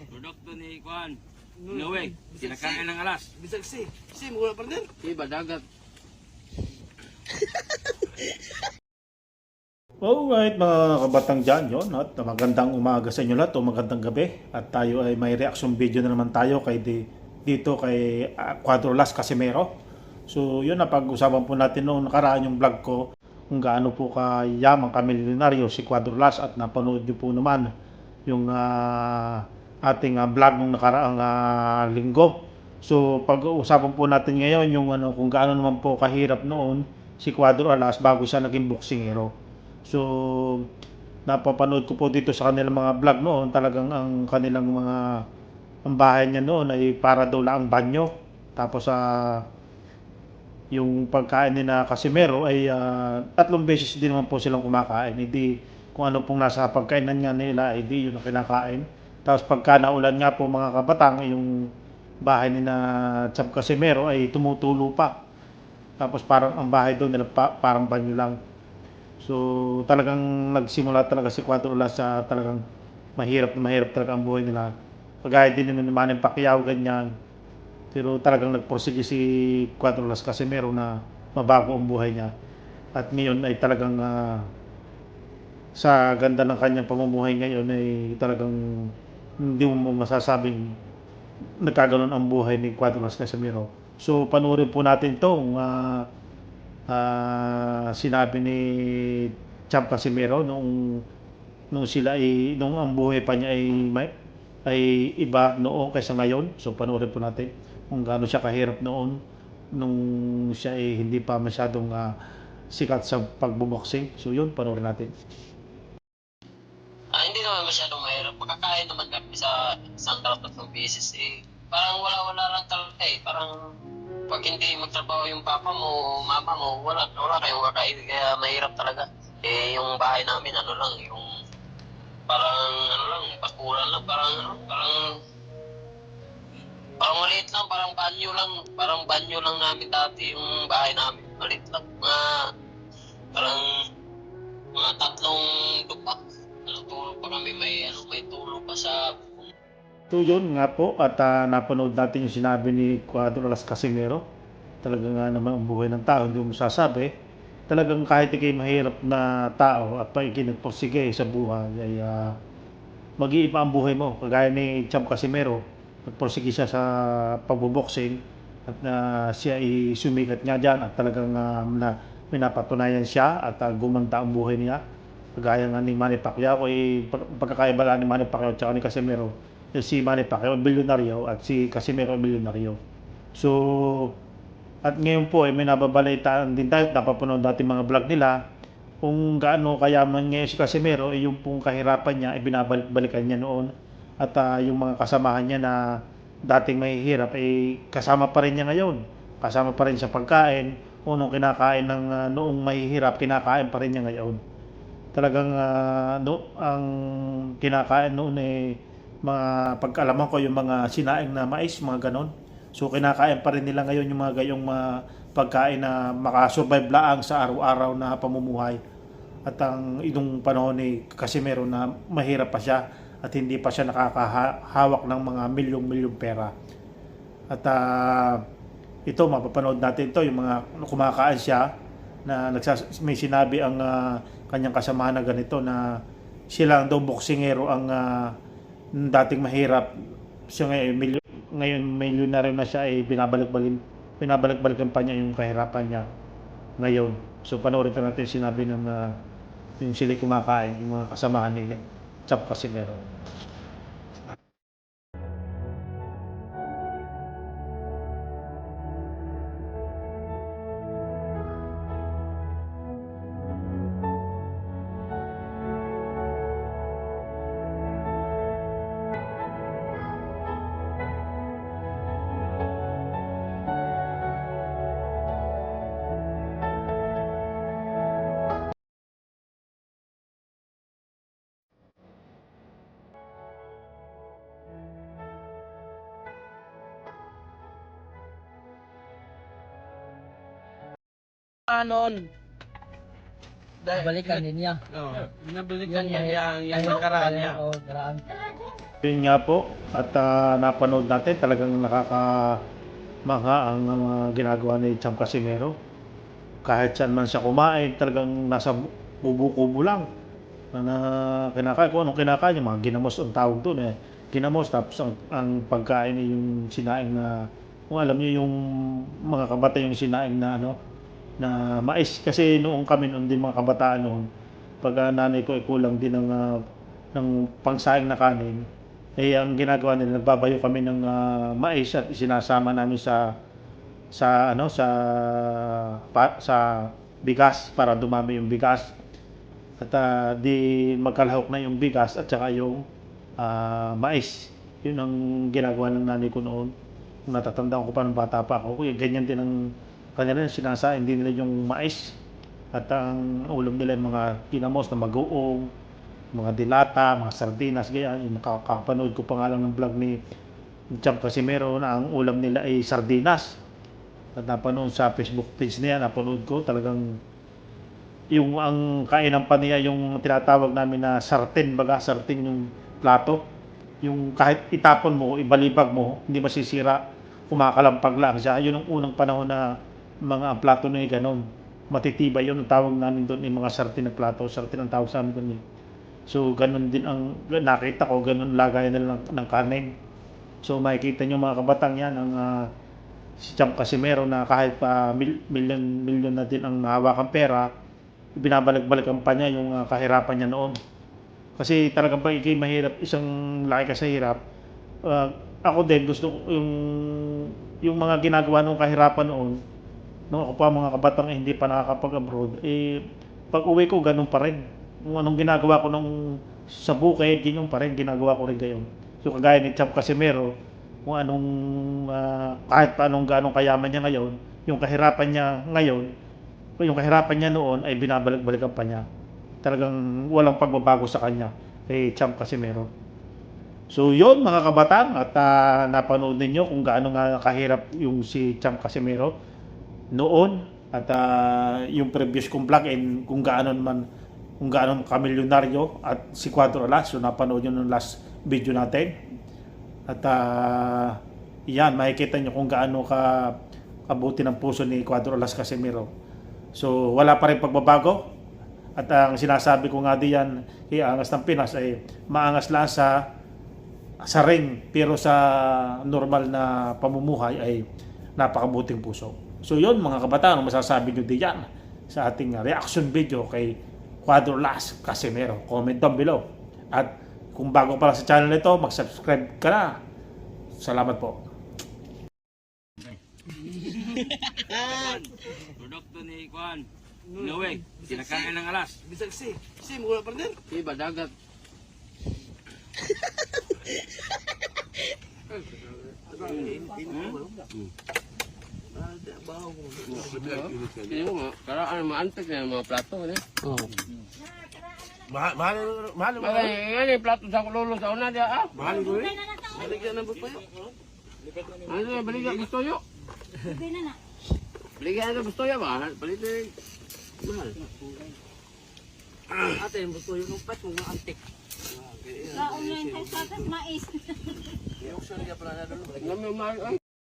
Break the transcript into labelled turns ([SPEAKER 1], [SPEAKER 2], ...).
[SPEAKER 1] Produkto ni Kuan. Luweg, sinakain ng alas.
[SPEAKER 2] Bisag si mo partner.
[SPEAKER 1] Iba dagat.
[SPEAKER 3] Alright mga kabatang dyan yun at magandang umaga sa inyo lahat o magandang gabi at tayo ay may reaction video na naman tayo dito kay Cuadrolas Casimero. So yun na pag-usapan po natin noong nakaraan yung vlog ko kung gaano po kayamang kamilyonaryo si Cuadrolas at napanood nyo po naman yung ating vlog nung nakaraang linggo. So pag-uusapan po natin ngayon yung kung gaano naman po kahirap noon si Cuadrolas bago siya naging boksingero. So, napapanood ko po dito sa kanilang mga vlog noon, talagang ang kanilang ang bahay niya noon ay para daw lang ang banyo. Tapos yung pagkain ni na Casimero ay 3 beses din naman po silang kumakain. Hindi kung ano pong nasa pagkainan nga nila, hindi yun ang kinakain. Tapos pagka naulan nga po mga kabatang, yung bahay ni na Cham Casimero ay tumutulo pa. Tapos parang ang bahay doon nila parang banyo lang. So talagang nagsimula talaga si Cuadrolas sa talagang mahirap na mahirap talaga ang buhay nila. Kagaya din ni Manny Pacquiao ganyan. Pero talagang nagpursige si Cuadrolas Casimero na mabago ang buhay niya. At ngayon ay talagang sa ganda ng kanyang pamumuhay ngayon ay talagang hindi mo masasabing nagkaganon ang buhay ni Cuadrolas Casimero. So panoorin po natin itong sinabi ni Cham Casimero nung sila nung ang buhay pa niya ay iba noon kaysa ngayon. So panoorin po natin kung gaano siya kahirap noon nung siya ay hindi pa masyadong sikat sa pagboboxing. So yun, panoorin natin.
[SPEAKER 4] Hindi naman masyadong mahirap. Makakain naman kami sa isang araw 3 beses eh. Parang wala lang talaga eh. Parang pag hindi magtrabaho yung papa mo, mama mo, wala kayong kakain. Kaya mahirap talaga. Eh, yung bahay namin, ano lang, yung parang, ano lang, bakuran lang, parang maliit lang, parang banyo lang namin dati yung bahay namin. Maliit lang, parang, mga 3 lupak. Tulog pa kami, may tulog pa sa.
[SPEAKER 3] So yun nga po at napanood natin yung sinabi ni Cuadrolas Casimero. Talaga nga naman ang buhay ng tao, hindi mo masasabi. Talagang kahit ikay mahirap na tao at ikinagpursige sa buhay ay mag-iiba ang buhay mo. Kagaya ni Cham Casimero, nagpursige siya sa pagboboxing at siya ay sumikat nga dyan at talagang pinapatunayan siya at gumanda ang buhay niya. Kagaya nga ni Manny Pacquiao ay pagkakaiba lang ni Manny Pacquiao at ni Casimero. Si Manny Pacquiao milyonaryo at si Casimero milyonaryo. So, at ngayon po ay may nababalitaan din tayo, napapanood natin mga vlog nila kung gaano kayaman ngayon si Casimero ay yung pong kahirapan niya ay binabalik-balikan niya noon at yung mga kasamahan niya na dating mahihirap ay kasama pa rin niya ngayon, kasama pa rin sa pagkain o nung kinakain ng noong mahihirap kinakain pa rin niya ngayon. Talagang ang kinakain noon ay mga pagkaalaman ko yung mga sinaing na mais, mga ganon. So kinakain pa rin nila ngayon yung mga gayong pagkain na makasurvive laang sa araw-araw na pamumuhay. At ang itong panahon ni Casimero na mahirap pa siya at hindi pa siya nakakahawak ng mga milyong-milyong pera. At ito mapapanood natin ito yung mga kumakain siya na may sinabi ang kanyang kasamahan na ganito na sila ang daw boksingero ang dating mahirap siya ngayon milyonaryo na siya ay binabalik-balikan pa niya yung kahirapan niya ngayon. So panoorin natin sinabi ng yung sila kumakain yung mga kasamahan ni Cham Casimero.
[SPEAKER 2] Anon.
[SPEAKER 5] balikan din niya.
[SPEAKER 2] Nabalikan niya yung nakaraan niya.
[SPEAKER 5] Oo, karaan.
[SPEAKER 3] Yun nga po, at napanood natin talagang nakakamangha ang ginagawa ni Cham Casimero. Kahit saan man siya kumain, talagang nasa kubo-kubo lang. Na kinakain, kung anong kinakain, yung mga ginamos ang tawag doon eh. Ginamos, tapos ang pagkain ay yung sinaing na, kung alam niyo yung mga kabata yung sinaing na na mais. Kasi noong kami noon din mga kabataan noon, pag nanay ko ay kulang din ng pangsaing na kanin, eh ang ginagawa nila, nagbabayo kami ng mais at isinasama namin sa sa bigas para dumami yung bigas. At di magkalahok na yung bigas at saka yung mais. Yun ang ginagawa ng nanay ko noon. Kung natatandaan ko pa ng bata pa ako, ganyan din ang kanila sinasain din nila yung mais. At ang ulam nila yung mga kinamos na mag-uong, mga dilata, mga sardinas, ganyan. Yung nakakapanood ko pa nga lang ng vlog ni Cham Casimero na ang ulam nila ay sardinas. At napanood sa Facebook page niya, napanood ko talagang yung ang kainan pa niya yung tinatawag namin na sarten, baga sarten yung plato. Yung kahit itapon mo, ibalibag mo, hindi masisira, kumakalampag lang siya. Yun ang unang panahon na mga plato na ganon. Matitibay yun, ang tawag namin doon yung mga sarten na plato. Sarten ang tawag sa amin doon. So ganun din ang nakita ko, ganun lagay nila ng kanin. So makikita nyo mga kabatang yan, ang si Cham Casimero na kahit pa milyon na din ang hawakang pera, binabalik-balikan pa niya yung kahirapan niya noon. Kasi talagang pag ikay mahirap, isang laki ka sa hirap, ako din gusto yung mga ginagawa ng kahirapan noon, nung ako pa mga kabatang hindi pa nakakapag-abroad, pag uwi ko ganun pa rin. Kung anong ginagawa ko nung sa bukid, yun pa rin ginagawa ko rin ngayon. So kagaya ni Cham Casimero, kung anong kahit pa anong ganong kayaman niya ngayon, yung kahirapan niya ngayon, yung kahirapan niya noon ay binabalik-balikan pa niya. Talagang walang pagbabago sa kanya kay Cham Casimero. So yun mga kabataan, at napanood ninyo kung gaano nga kahirap yung si Cham Casimero noon, at yung previous kong vlog and kung gaano kamilyonaryo at si Cuadro Alas. So napanood nyo ng last video natin. At yan, makikita nyo kung gaano kabuti ng puso ni Cuadro Alas Casimero. So wala pa rin pagbabago. At ang sinasabi ko nga diyan, iangas ng Pinas ay maangas lang sa ring, pero sa normal na pamumuhay ay napakabuting puso. So yun mga kabataan, masasabi nyo diyan sa ating reaction video kay Cuadro Alas Casimero. Comment down below. At kung bago pa lang sa channel nito, mag-subscribe ka na. Salamat po.
[SPEAKER 1] Produkto ni Kuan. Luweg, sinakain ng alas.
[SPEAKER 2] Bisag si mura pa rin.
[SPEAKER 1] Iba dagat. Kaya mo nga, karaan maantig na yung mga plato.
[SPEAKER 2] Mahal.
[SPEAKER 1] Ano yung plato sa kulolo sa una diya ah?
[SPEAKER 2] Mahal ko eh. Baligyan na ba yun?
[SPEAKER 1] Ano yung baligyan gusto nyo? Baligyan na gusto nyo ba? Baligyan. Mahal.
[SPEAKER 2] Ate, gusto yun ng pet mong antik.
[SPEAKER 6] Sa online sa mais.
[SPEAKER 2] Yung sure ka pala na doon.
[SPEAKER 1] Alam mo mahal.